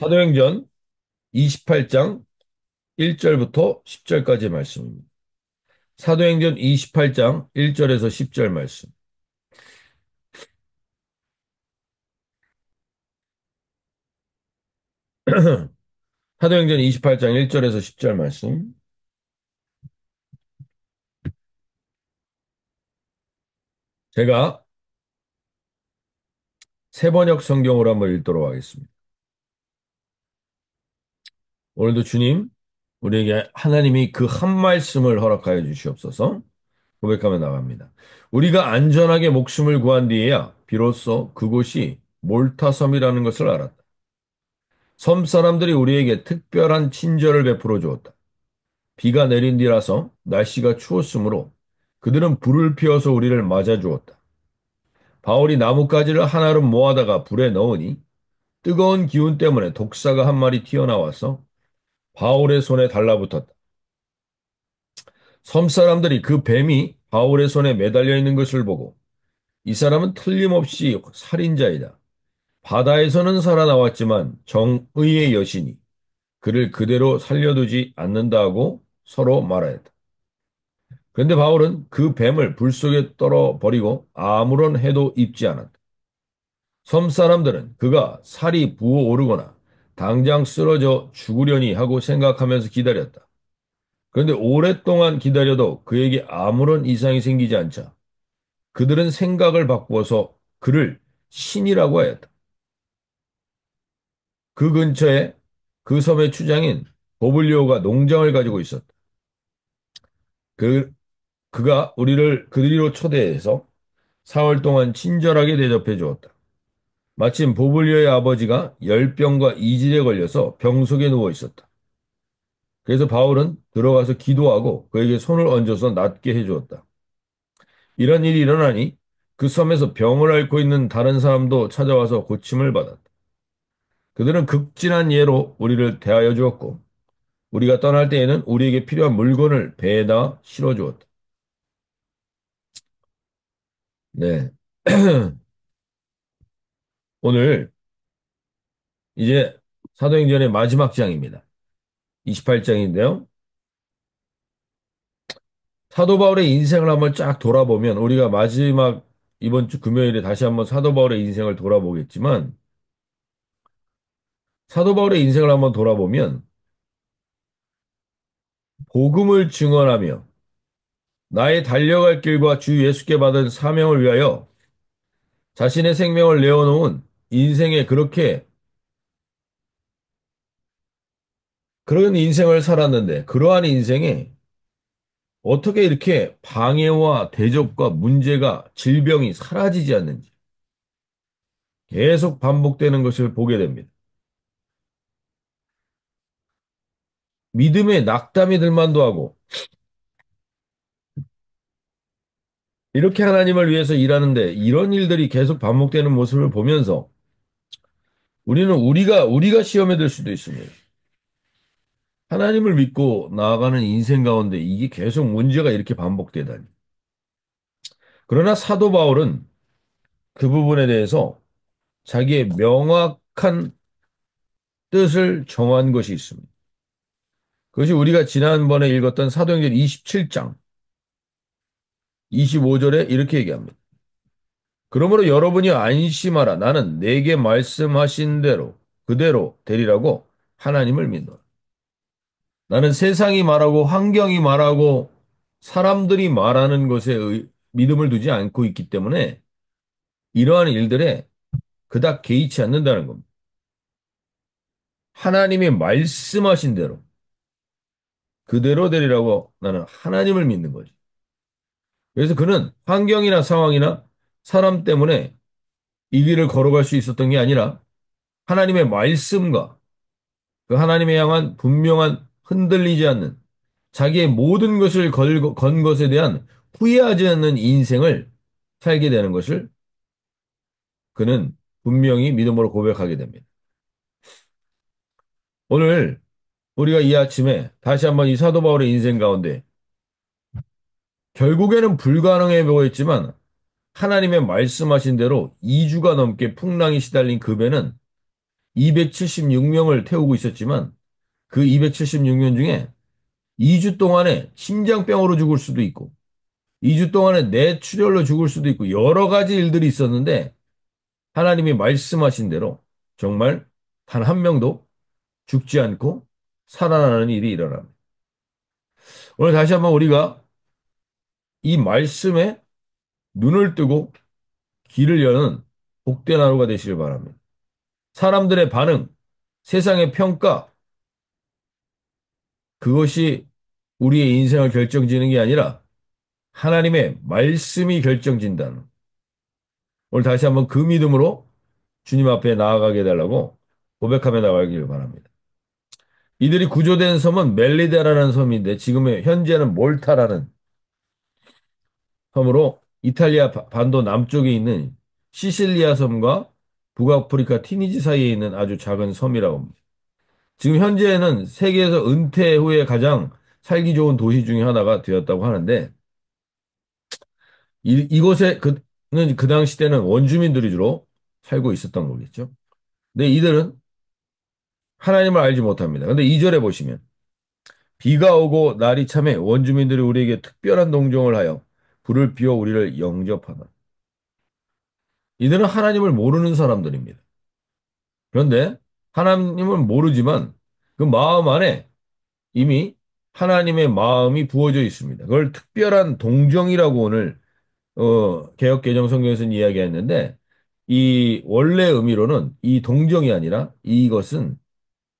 사도행전 28장 1절부터 10절까지 말씀입니다. 사도행전 28장 1절에서 10절 말씀. 사도행전 28장 1절에서 10절 말씀. 제가 세번역 성경으로 한번 읽도록 하겠습니다. 오늘도 주님, 우리에게 하나님이 그 한 말씀을 허락하여 주시옵소서. 고백하며 나갑니다. 우리가 안전하게 목숨을 구한 뒤에야 비로소 그곳이 몰타섬이라는 것을 알았다. 섬 사람들이 우리에게 특별한 친절을 베풀어 주었다. 비가 내린 뒤라서 날씨가 추웠으므로 그들은 불을 피워서 우리를 맞아 주었다. 바울이 나뭇가지를 하나로 모아다가 불에 넣으니 뜨거운 기운 때문에 독사가 한 마리 튀어나와서 바울의 손에 달라붙었다. 섬 사람들이 그 뱀이 바울의 손에 매달려 있는 것을 보고 이 사람은 틀림없이 살인자이다. 바다에서는 살아나왔지만 정의의 여신이 그를 그대로 살려두지 않는다고 서로 말하였다. 그런데 바울은 그 뱀을 불 속에 떨어 버리고 아무런 해도 입지 않았다. 섬 사람들은 그가 살이 부어오르거나 당장 쓰러져 죽으려니 하고 생각하면서 기다렸다. 그런데 오랫동안 기다려도 그에게 아무런 이상이 생기지 않자 그들은 생각을 바꾸어서 그를 신이라고 하였다. 그 근처에 그 섬의 추장인 보블리오가 농장을 가지고 있었다. 그, 그가 우리를 그리로 초대해서 사흘 동안 친절하게 대접해 주었다. 마침 보블리오의 아버지가 열병과 이질에 걸려서 병 속에 누워 있었다. 그래서 바울은 들어가서 기도하고 그에게 손을 얹어서 낫게 해주었다. 이런 일이 일어나니 그 섬에서 병을 앓고 있는 다른 사람도 찾아와서 고침을 받았다. 그들은 극진한 예로 우리를 대하여 주었고 우리가 떠날 때에는 우리에게 필요한 물건을 배에다 실어 주었다. 네. 오늘 이제 사도행전의 마지막 장입니다. 28장인데요. 사도 바울의 인생을 한번 쫙 돌아보면 우리가 마지막 이번 주 금요일에 다시 한번 사도 바울의 인생을 돌아보겠지만 사도 바울의 인생을 한번 돌아보면 복음을 증언하며 나의 달려갈 길과 주 예수께 받은 사명을 위하여 자신의 생명을 내어놓은 인생에 그런 인생을 살았는데 그러한 인생에 어떻게 이렇게 방해와 대적과 문제가 질병이 사라지지 않는지 계속 반복되는 것을 보게 됩니다. 믿음에 낙담이 들 만도 하고 이렇게 하나님을 위해서 일하는데 이런 일들이 계속 반복되는 모습을 보면서 우리는 우리가 시험에 들 수도 있습니다. 하나님을 믿고 나아가는 인생 가운데 이게 계속 문제가 이렇게 반복되다니. 그러나 사도 바울은 그 부분에 대해서 자기의 명확한 뜻을 정한 것이 있습니다. 그것이 우리가 지난번에 읽었던 사도행전 27장 25절에 이렇게 얘기합니다. 그러므로 여러분이 안심하라. 나는 내게 말씀하신 대로 그대로 되리라고 하나님을 믿노라. 나는 세상이 말하고 환경이 말하고 사람들이 말하는 것에 믿음을 두지 않고 있기 때문에 이러한 일들에 그닥 개의치 않는다는 겁니다. 하나님이 말씀하신 대로 그대로 되리라고 나는 하나님을 믿는 거죠. 그래서 그는 환경이나 상황이나 사람 때문에 이 길을 걸어갈 수 있었던 게 아니라 하나님의 말씀과 그 하나님에 향한 분명한 흔들리지 않는 자기의 모든 것을 건 것에 대한 후회하지 않는 인생을 살게 되는 것을 그는 분명히 믿음으로 고백하게 됩니다. 오늘 우리가 이 아침에 다시 한번 이 사도 바울의 인생 가운데 결국에는 불가능해 보였지만 하나님의 말씀하신 대로 2주가 넘게 풍랑이 시달린 그 배는 276명을 태우고 있었지만 그 276명 중에 2주 동안에 심장병으로 죽을 수도 있고 2주 동안에 뇌출혈로 죽을 수도 있고 여러 가지 일들이 있었는데 하나님이 말씀하신 대로 정말 단 한 명도 죽지 않고 살아나는 일이 일어납니다. 오늘 다시 한번 우리가 이 말씀에 눈을 뜨고 귀를 여는 복된 하루가 되시길 바랍니다. 사람들의 반응, 세상의 평가, 그것이 우리의 인생을 결정지는 게 아니라 하나님의 말씀이 결정진다는. 오늘 다시 한번 그 믿음으로 주님 앞에 나아가게 해달라고 고백하며 나가기를 바랍니다. 이들이 구조된 섬은 멜리데라는 섬인데 지금의 현재는 몰타라는 섬으로 이탈리아 반도 남쪽에 있는 시실리아 섬과 북아프리카 티니지 사이에 있는 아주 작은 섬이라고 합니다. 지금 현재는 세계에서 은퇴 후에 가장 살기 좋은 도시 중에 하나가 되었다고 하는데 이곳에 그는 그 당시 때는 원주민들이 주로 살고 있었던 거겠죠. 근데 이들은 하나님을 알지 못합니다. 근데 2절에 보시면 비가 오고 날이 참에 원주민들이 우리에게 특별한 동정을 하여 불을 피워 우리를 영접하다. 이들은 하나님을 모르는 사람들입니다. 그런데 하나님을 모르지만 그 마음 안에 이미 하나님의 마음이 부어져 있습니다. 그걸 특별한 동정이라고 오늘 개역개정 성경에서는 이야기했는데 이 원래 의미로는 이 동정이 아니라 이것은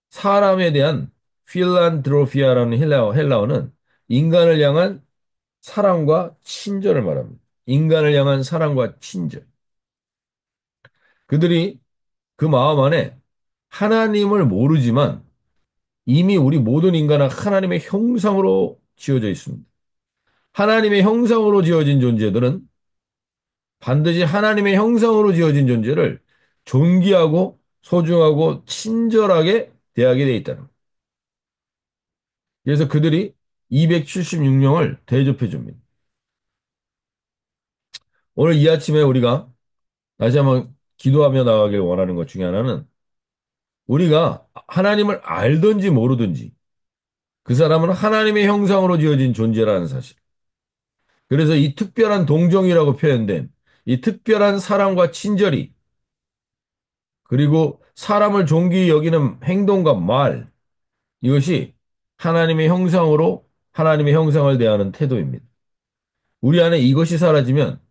사람에 대한 필란드로피아라는 헬라어는 인간을 향한 사랑과 친절을 말합니다. 인간을 향한 사랑과 친절. 그들이 그 마음 안에 하나님을 모르지만 이미 우리 모든 인간은 하나님의 형상으로 지어져 있습니다. 하나님의 형상으로 지어진 존재들은 반드시 하나님의 형상으로 지어진 존재를 존귀하고 소중하고 친절하게 대하게 돼 있다는 거예요. 그래서 그들이 276명을 대접해 줍니다. 오늘 이 아침에 우리가 다시 한번 기도하며 나가길 원하는 것 중에 하나는 우리가 하나님을 알든지 모르든지 그 사람은 하나님의 형상으로 지어진 존재라는 사실. 그래서 이 특별한 동정이라고 표현된 이 특별한 사랑과 친절이 그리고 사람을 존귀히 여기는 행동과 말 이것이 하나님의 형상으로 하나님의 형상을 대하는 태도입니다. 우리 안에 이것이 사라지면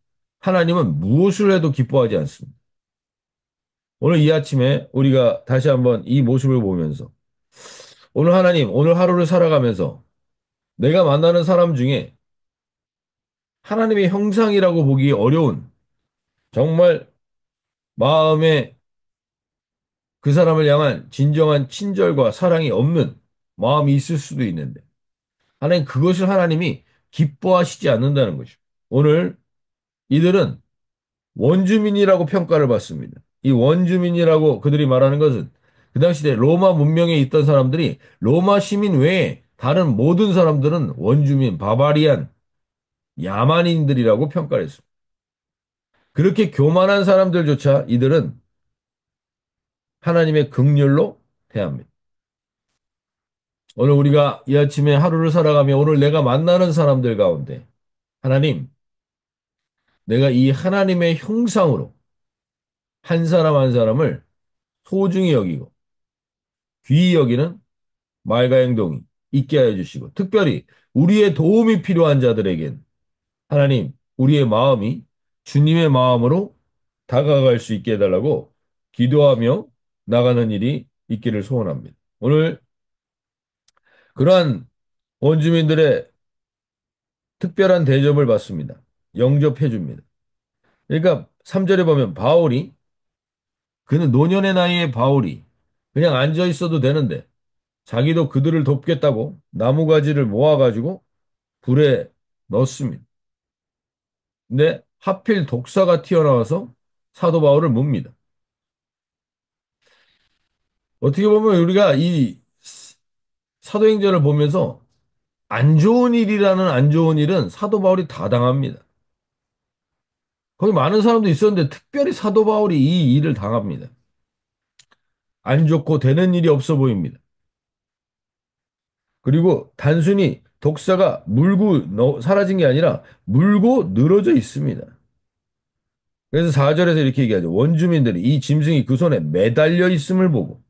하나님은 무엇을 해도 기뻐하지 않습니다. 오늘 이 아침에 우리가 다시 한번 이 모습을 보면서 오늘 하나님, 오늘 하루를 살아가면서 내가 만나는 사람 중에 하나님의 형상이라고 보기 어려운 정말 마음에 그 사람을 향한 진정한 친절과 사랑이 없는 마음이 있을 수도 있는데 하나님 그것을 하나님이 기뻐하시지 않는다는 거죠. 오늘 이들은 원주민이라고 평가를 받습니다. 이 원주민이라고 그들이 말하는 것은 그 당시에 로마 문명에 있던 사람들이 로마 시민 외에 다른 모든 사람들은 원주민, 바바리안, 야만인들이라고 평가를 했습니다. 그렇게 교만한 사람들조차 이들은 하나님의 긍휼로 대합니다. 오늘 우리가 이 아침에 하루를 살아가며 오늘 내가 만나는 사람들 가운데 하나님, 내가 이 하나님의 형상으로 한 사람 한 사람을 소중히 여기고 귀히 여기는 말과 행동이 있게 하여 주시고 특별히 우리의 도움이 필요한 자들에겐 하나님, 우리의 마음이 주님의 마음으로 다가갈 수 있게 해달라고 기도하며 나가는 일이 있기를 소원합니다. 오늘 그러한 원주민들의 특별한 대접을 받습니다. 영접해 줍니다. 그러니까 3절에 보면 바울이 그는 노년의 나이에 바울이 그냥 앉아 있어도 되는데 자기도 그들을 돕겠다고 나무가지를 모아가지고 불에 넣습니다. 근데 하필 독사가 튀어나와서 사도 바울을 묵니다. 어떻게 보면 우리가 이 사도행전을 보면서 안 좋은 일이라는 안 좋은 일은 사도 바울이 다 당합니다. 거기 많은 사람도 있었는데 특별히 사도 바울이 이 일을 당합니다. 안 좋고 되는 일이 없어 보입니다. 그리고 단순히 독사가 사라진 게 아니라 물고 늘어져 있습니다. 그래서 4절에서 이렇게 얘기하죠. 원주민들이 이 짐승이 그 손에 매달려 있음을 보고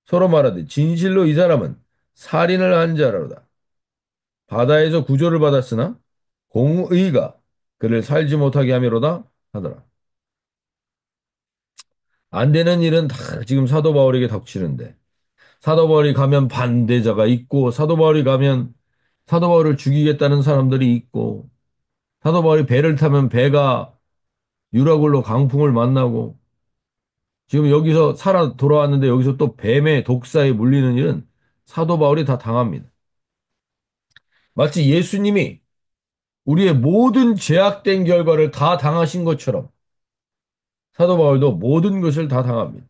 서로 말하되 진실로 이 사람은 살인을 한 자로다. 바다에서 구조를 받았으나 공의가 그를 살지 못하게 하미로다 하더라. 안 되는 일은 다 지금 사도 바울에게 닥치는데 사도 바울이 가면 반대자가 있고 사도 바울이 가면 사도 바울을 죽이겠다는 사람들이 있고 사도 바울이 배를 타면 배가 유라굴로 강풍을 만나고 지금 여기서 살아 돌아왔는데 여기서 또 뱀의 독사에 물리는 일은 사도 바울이 다 당합니다. 마치 예수님이 우리의 모든 죄악된 결과를 다 당하신 것처럼 사도 바울도 모든 것을 다 당합니다.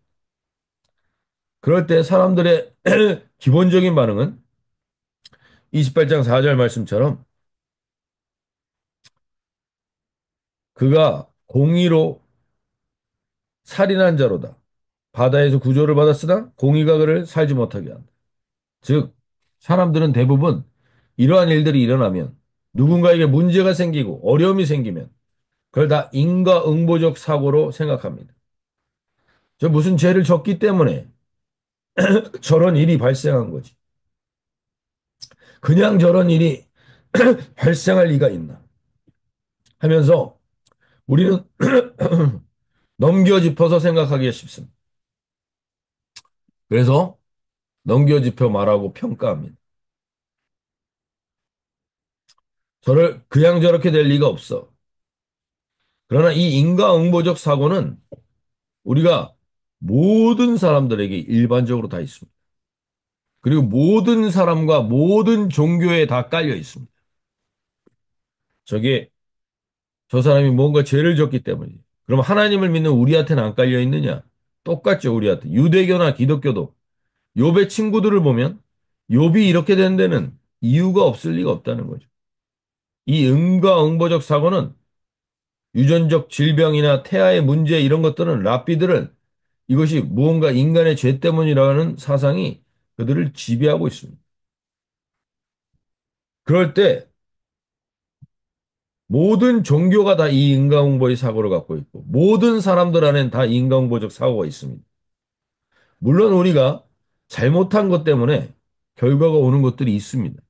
그럴 때 사람들의 기본적인 반응은 28장 4절 말씀처럼 그가 공의로 살인한 자로다. 바다에서 구조를 받았으나 공의가 그를 살지 못하게 한다. 즉, 사람들은 대부분 이러한 일들이 일어나면 누군가에게 문제가 생기고 어려움이 생기면 그걸 다 인과응보적 사고로 생각합니다. 저 무슨 죄를 졌기 때문에 저런 일이 발생한 거지. 그냥 저런 일이 발생할 리가 있나 하면서 우리는 넘겨짚어서 생각하기가 쉽습니다. 그래서 넘겨짚어 말하고 평가합니다. 저를 그냥 저렇게 될 리가 없어. 그러나 이 인과응보적 사고는 우리가 모든 사람들에게 일반적으로 다 있습니다. 그리고 모든 사람과 모든 종교에 다 깔려 있습니다. 저게 저 사람이 뭔가 죄를 졌기 때문이지. 그럼 하나님을 믿는 우리한테는 안 깔려 있느냐? 똑같죠, 우리한테. 유대교나 기독교도 욥의 친구들을 보면 욥이 이렇게 된 데는 이유가 없을 리가 없다는 거죠. 이 인과응보적 사고는 유전적 질병이나 태아의 문제 이런 것들은 랍비들은 이것이 무언가 인간의 죄 때문이라는 사상이 그들을 지배하고 있습니다. 그럴 때 모든 종교가 다 이 인과응보의 사고를 갖고 있고 모든 사람들 안엔 다 인과응보적 사고가 있습니다. 물론 우리가 잘못한 것 때문에 결과가 오는 것들이 있습니다.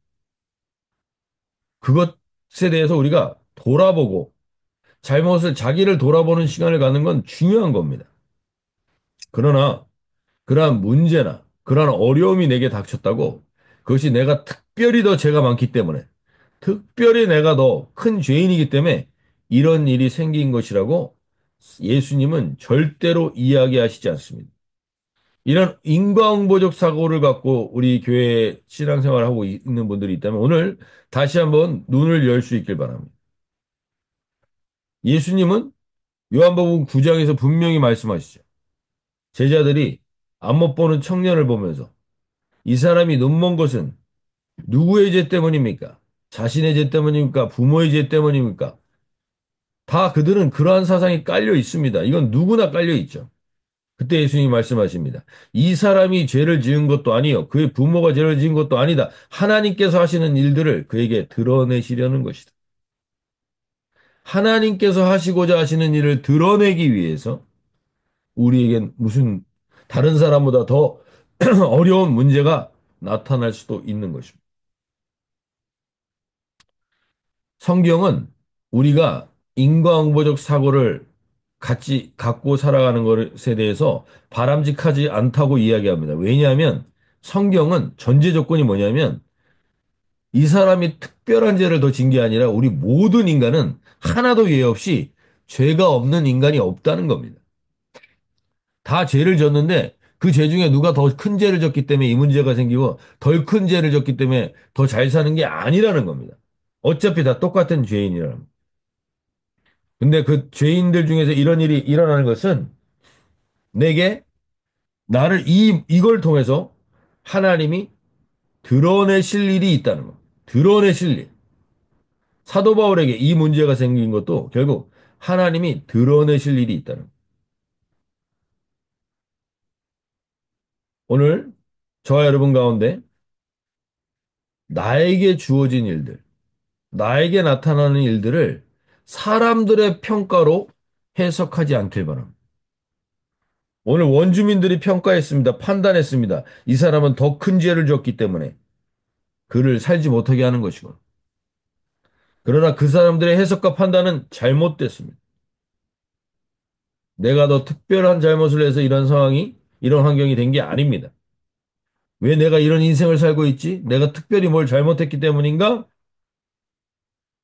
그것에 대해서 우리가 돌아보고 자기를 돌아보는 시간을 갖는 건 중요한 겁니다. 그러나 그러한 문제나 그러한 어려움이 내게 닥쳤다고 그것이 내가 특별히 더 죄가 많기 때문에 특별히 내가 더 큰 죄인이기 때문에 이런 일이 생긴 것이라고 예수님은 절대로 이야기하시지 않습니다. 이런 인과응보적 사고를 갖고 우리 교회 신앙생활을 하고 있는 분들이 있다면 오늘 다시 한번 눈을 열 수 있길 바랍니다. 예수님은 요한복음 9장에서 분명히 말씀하시죠. 제자들이 안 못 보는 청년을 보면서 이 사람이 눈먼 것은 누구의 죄 때문입니까? 자신의 죄 때문입니까? 부모의 죄 때문입니까? 다 그들은 그러한 사상이 깔려 있습니다. 이건 누구나 깔려 있죠. 그때 예수님이 말씀하십니다. 이 사람이 죄를 지은 것도 아니요. 그의 부모가 죄를 지은 것도 아니다. 하나님께서 하시는 일들을 그에게 드러내시려는 것이다. 하나님께서 하시고자 하시는 일을 드러내기 위해서 우리에겐 무슨 다른 사람보다 더 어려운 문제가 나타날 수도 있는 것입니다. 성경은 우리가 인과응보적 사고를 같이 갖고 살아가는 것에 대해서 바람직하지 않다고 이야기합니다. 왜냐하면 성경은 전제 조건이 뭐냐면 이 사람이 특별한 죄를 더 진 게 아니라 우리 모든 인간은 하나도 예외 없이 죄가 없는 인간이 없다는 겁니다. 다 죄를 졌는데 그 죄 중에 누가 더 큰 죄를 졌기 때문에 이 문제가 생기고 덜 큰 죄를 졌기 때문에 더 잘 사는 게 아니라는 겁니다. 어차피 다 똑같은 죄인이라는 겁니다. 근데 그 죄인들 중에서 이런 일이 일어나는 것은 내게 이걸 통해서 하나님이 드러내실 일이 있다는 거. 드러내실 일. 사도 바울에게 이 문제가 생긴 것도 결국 하나님이 드러내실 일이 있다는 거. 오늘 저와 여러분 가운데 나에게 주어진 일들, 나에게 나타나는 일들을 사람들의 평가로 해석하지 않길 바랍니다. 오늘 원주민들이 평가했습니다. 판단했습니다. 이 사람은 더 큰 죄를 졌기 때문에 그를 살지 못하게 하는 것이고. 그러나 그 사람들의 해석과 판단은 잘못됐습니다. 내가 더 특별한 잘못을 해서 이런 상황이, 이런 환경이 된 게 아닙니다. 왜 내가 이런 인생을 살고 있지? 내가 특별히 뭘 잘못했기 때문인가?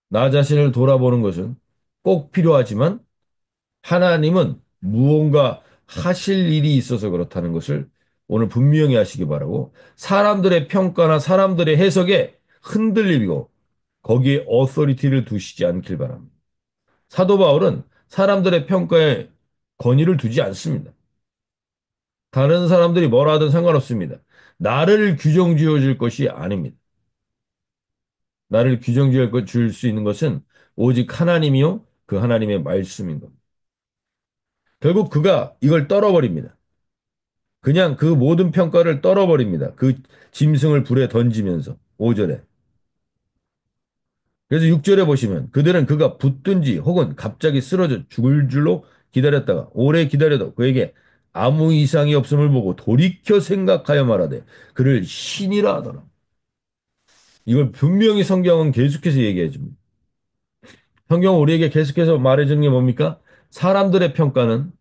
나 자신을 돌아보는 것은 꼭 필요하지만 하나님은 무언가 하실 일이 있어서 그렇다는 것을 오늘 분명히 하시기 바라고 사람들의 평가나 사람들의 해석에 흔들리고 거기에 어서리티를 두시지 않길 바랍니다. 사도 바울은 사람들의 평가에 권위를 두지 않습니다. 다른 사람들이 뭐라 하든 상관없습니다. 나를 규정 지어줄 것이 아닙니다. 나를 규정 지을 줄수 있는 것은 오직 하나님이요. 그 하나님의 말씀인 겁니다. 결국 그가 이걸 떨어버립니다. 그냥 그 모든 평가를 떨어버립니다. 그 짐승을 불에 던지면서 5절에. 그래서 6절에 보시면 그들은 그가 붙든지 혹은 갑자기 쓰러져 죽을 줄로 기다렸다가 오래 기다려도 그에게 아무 이상이 없음을 보고 돌이켜 생각하여 말하되 그를 신이라 하더라. 이걸 분명히 성경은 계속해서 얘기해 줍니다. 성경은 우리에게 계속해서 말해주는 게 뭡니까? 사람들의 평가는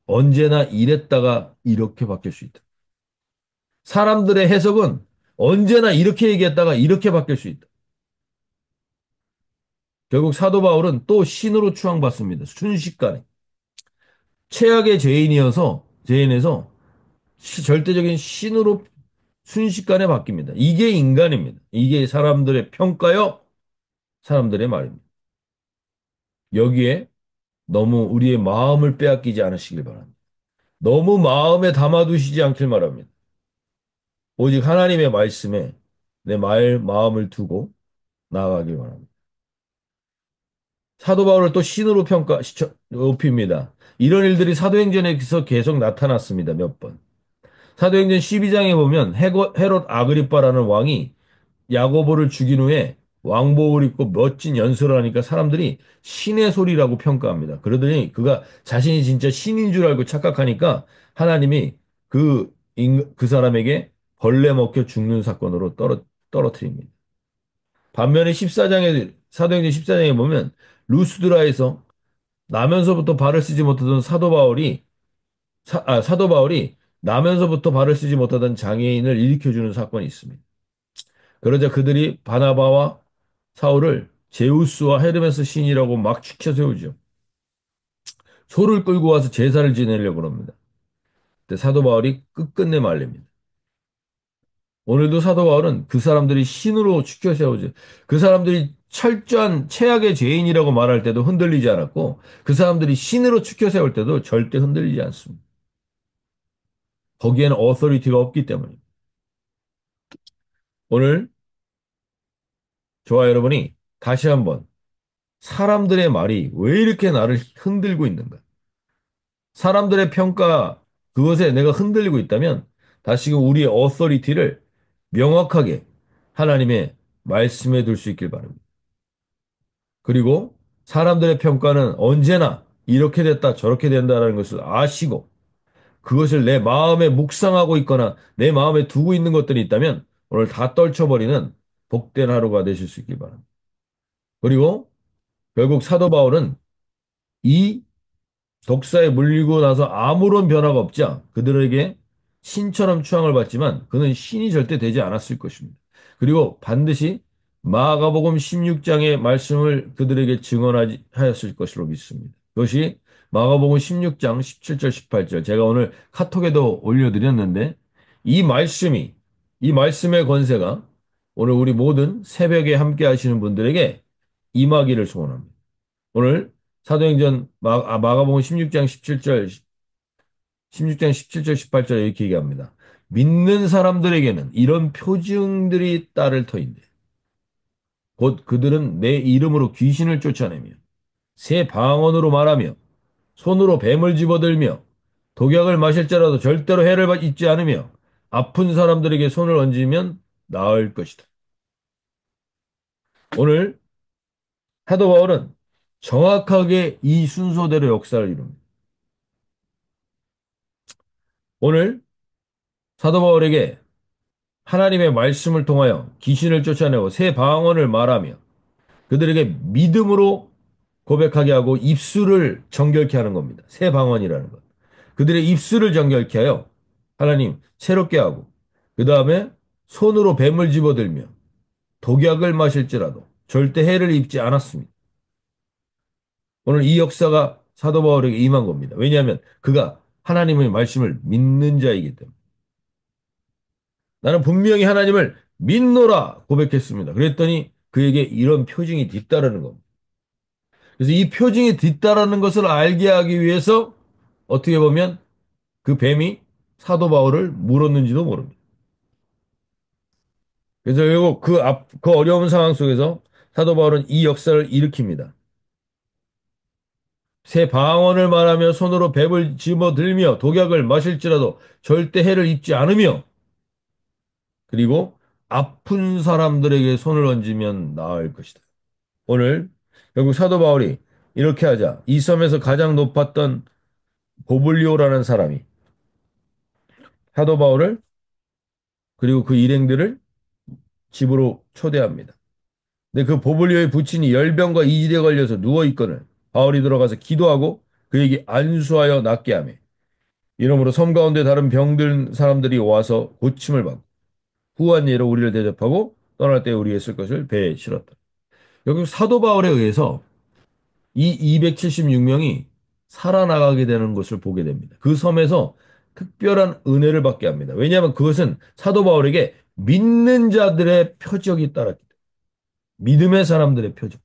언제나 이랬다가 이렇게 바뀔 수 있다. 사람들의 해석은 언제나 이렇게 얘기했다가 이렇게 바뀔 수 있다. 결국 사도 바울은 또 신으로 추앙받습니다. 순식간에. 최악의 죄인에서 절대적인 신으로 순식간에 바뀝니다. 이게 인간입니다. 이게 사람들의 평가요, 사람들의 말입니다. 여기에 너무 우리의 마음을 빼앗기지 않으시길 바랍니다. 너무 마음에 담아두시지 않길 바랍니다. 오직 하나님의 말씀에 마음을 두고 나아가길 바랍니다. 사도 바울을 또 신으로 높입니다. 이런 일들이 사도행전에서 계속 나타났습니다. 몇 번. 사도행전 12장에 보면 헤롯 아그리빠라는 왕이 야고보를 죽인 후에 왕복을 입고 멋진 연설을 하니까 사람들이 신의 소리라고 평가합니다. 그러더니 그가 자신이 진짜 신인 줄 알고 착각하니까 하나님이 그 사람에게 벌레 먹혀 죽는 사건으로 떨어뜨립니다. 반면에 사도행전 14장에 보면 루스드라에서 나면서부터 발을 쓰지 못하던 사도 바울이 나면서부터 발을 쓰지 못하던 장애인을 일으켜주는 사건이 있습니다. 그러자 그들이 바나바와 사울을 제우스와 헤르메스 신이라고 막 추켜 세우죠. 소를 끌고 와서 제사를 지내려고 합니다. 근데 사도 바울이 끝끝내 말립니다. 오늘도 사도 바울은 그 사람들이 신으로 추켜 세우죠. 그 사람들이 철저한 최악의 죄인이라고 말할 때도 흔들리지 않았고 그 사람들이 신으로 추켜 세울 때도 절대 흔들리지 않습니다. 거기에는 어서리티가 없기 때문입니다. 오늘 저와 여러분이 다시 한번 사람들의 말이 왜 이렇게 나를 흔들고 있는가? 사람들의 평가, 그것에 내가 흔들리고 있다면 다시금 우리의 어서리티를 명확하게 하나님의 말씀에 둘 수 있길 바랍니다. 그리고 사람들의 평가는 언제나 이렇게 됐다, 저렇게 된다라는 것을 아시고 그것을 내 마음에 묵상하고 있거나 내 마음에 두고 있는 것들이 있다면 오늘 다 떨쳐버리는 복된 하루가 되실 수 있길 바랍니다. 그리고 결국 사도 바울은 이 독사에 물리고 나서 아무런 변화가 없자 그들에게 신처럼 추앙을 받지만 그는 신이 절대 되지 않았을 것입니다. 그리고 반드시 마가복음 16장의 말씀을 그들에게 증언하였을 것으로 믿습니다. 그것이 마가복음 16장 17절 18절 제가 오늘 카톡에도 올려드렸는데 이 말씀이 이 말씀의 권세가 오늘 우리 모든 새벽에 함께 하시는 분들에게 임하기를 소원합니다. 오늘 사도행전 마가복음 16장 17절 18절 이렇게 얘기합니다. 믿는 사람들에게는 이런 표징들이 따를 터인데 곧 그들은 내 이름으로 귀신을 쫓아내며 새 방언으로 말하며 손으로 뱀을 집어들며 독약을 마실지라도 절대로 해를 입지 않으며 아픈 사람들에게 손을 얹으면 나을 것이다. 오늘 사도 바울은 정확하게 이 순서대로 역사를 이룹니다. 오늘 사도 바울에게 하나님의 말씀을 통하여 귀신을 쫓아내고 새 방언을 말하며 그들에게 믿음으로 고백하게 하고 입술을 정결케 하는 겁니다. 새 방언이라는 것. 그들의 입술을 정결케 하여 하나님 새롭게 하고 그 다음에 손으로 뱀을 집어들며 독약을 마실지라도 절대 해를 입지 않았습니다. 오늘 이 역사가 사도 바울에게 임한 겁니다. 왜냐하면 그가 하나님의 말씀을 믿는 자이기 때문에. 나는 분명히 하나님을 믿노라 고백했습니다. 그랬더니 그에게 이런 표징이 뒤따르는 겁니다. 그래서 이 표징이 뒤따르는 것을 알게 하기 위해서 어떻게 보면 그 뱀이 사도 바울을 물었는지도 모릅니다. 그래서 결국 그 어려운 상황 속에서 사도 바울은 이 역사를 일으킵니다. 새 방언을 말하며 손으로 뱀을 집어들며 독약을 마실지라도 절대 해를 입지 않으며 그리고 아픈 사람들에게 손을 얹으면 나을 것이다. 오늘 결국 사도 바울이 이렇게 하자 이 섬에서 가장 높았던 고블리오라는 사람이 사도 바울을 그리고 그 일행들을 집으로 초대합니다. 근데 그 보블리오의 부친이 열병과 이질에 걸려서 누워 있거늘 바울이 들어가서 기도하고 그에게 안수하여 낫게 하며 이러므로 섬 가운데 다른 병든 사람들이 와서 고침을 받고 후한 예로 우리를 대접하고 떠날 때 우리에게 쓸 것을 배에 실었다. 여기 사도 바울에 의해서 이 276명이 살아나가게 되는 것을 보게 됩니다. 그 섬에서 특별한 은혜를 받게 합니다. 왜냐하면 그것은 사도 바울에게 믿는 자들의 표적이 따랐기 때문에 믿음의 사람들의 표적.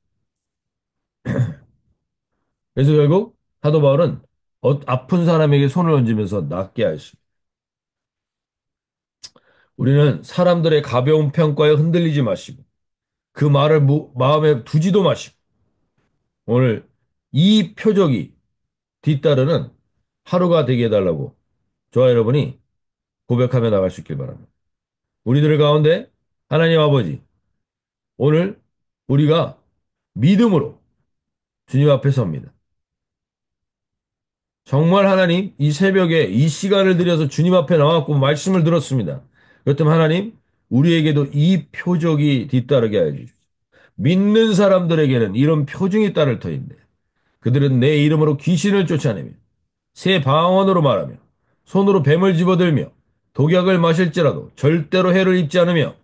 그래서 결국 사도 바울은 아픈 사람에게 손을 얹으면서 낫게 하시. 우리는 사람들의 가벼운 평가에 흔들리지 마시고 그 말을 마음에 두지도 마시고 오늘 이 표적이 뒤따르는 하루가 되게 해달라고 저와 여러분이 고백하며 나갈 수 있길 바랍니다. 우리들 가운데 하나님 아버지 오늘 우리가 믿음으로 주님 앞에 섭니다. 정말 하나님 이 새벽에 이 시간을 들여서 주님 앞에 나왔고 말씀을 들었습니다. 그렇다면 하나님 우리에게도 이 표적이 뒤따르게 하여 주십시오. 믿는 사람들에게는 이런 표징이 따를 터인데 그들은 내 이름으로 귀신을 쫓아내며 새 방언으로 말하며 손으로 뱀을 집어들며 독약을 마실지라도 절대로 해를 입지 않으며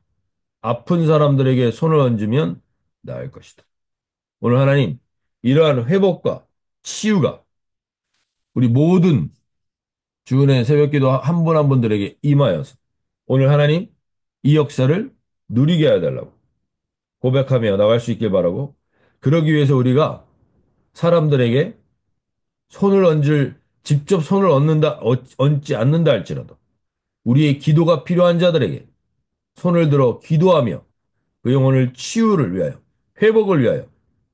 아픈 사람들에게 손을 얹으면 나을 것이다. 오늘 하나님 이러한 회복과 치유가 우리 모든 주은혜 새벽기도 한 분 한 분들에게 임하여서 오늘 하나님 이 역사를 누리게 해달라고 고백하며 나갈 수 있길 바라고 그러기 위해서 우리가 사람들에게 손을 얹을 직접 손을 얹지 않는다 할지라도 우리의 기도가 필요한 자들에게 손을 들어 기도하며 그 영혼을 치유를 위하여 회복을 위하여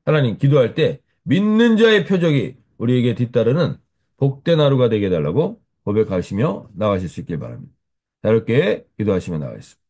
하나님 기도할 때 믿는 자의 표적이 우리에게 뒤따르는 복된 하루가 되게 해달라고 고백하시며 나가실 수 있길 바랍니다. 자유롭게 기도하시며 나가겠습니다.